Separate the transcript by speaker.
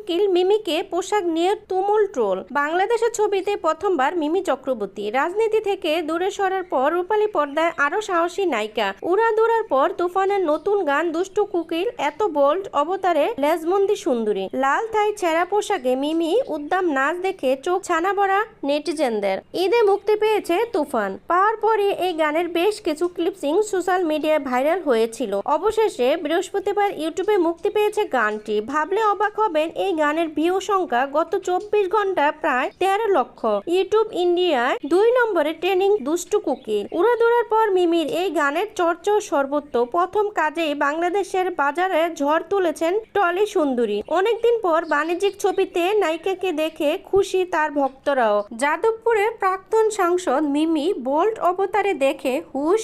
Speaker 1: কুকিল মিমিকে পোশাক নিয়ে তুমুল ট্রোল। বাংলাদেশের ছবিতে প্রথমবার মিমি চক্রবর্তী রাজনীতি থেকে দূরে সরার পর রূপালী পর্দায় আরো সাহসী নায়িকা। উড়াদুরার পর তুফানের নতুন গান দুষ্টু কুকিল, এত বোল্ড অবতারে লেজবন্দি সুন্দরী। লাল থাই ছেঁড়া পোশাকে মিমি উদ্দাম নাচ দেখে চোখ ছানা ভরা নেটিজেনদের। ঈদে মুক্তি পেয়েছে তুফান, পাওয়ার পরে এই গানের বেশ কিছু ক্লিপসিং সোশ্যাল মিডিয়ায় ভাইরাল হয়েছিল। অবশেষে বৃহস্পতিবার ইউটিউবে মুক্তি পেয়েছে গানটি। ভাবলে অবাক হবেন, এই গানের ভিউ সংখ্যা গত 24 ঘন্টায় প্রায় 13 লক্ষ। ইউটিউব ইন্ডিয়ায় 2 নম্বরে ট্রেনিং দুষ্টু কুকিল। উড়াদুরার পর মিমির এই গানের চর্চা সর্বত্র। প্রথম কাজেই বাংলাদেশের বাজারে ঝড় তুলেছেন টলি সুন্দরী। অনেকদিন পর বাণিজ্যিক ছবিতে নায়িকাকে দেখে খুশি তার ভক্তরাও। যাদবপুরে প্রাক্তন সাংসদ মিমি বোল্ড অবতারে দেখে হুশ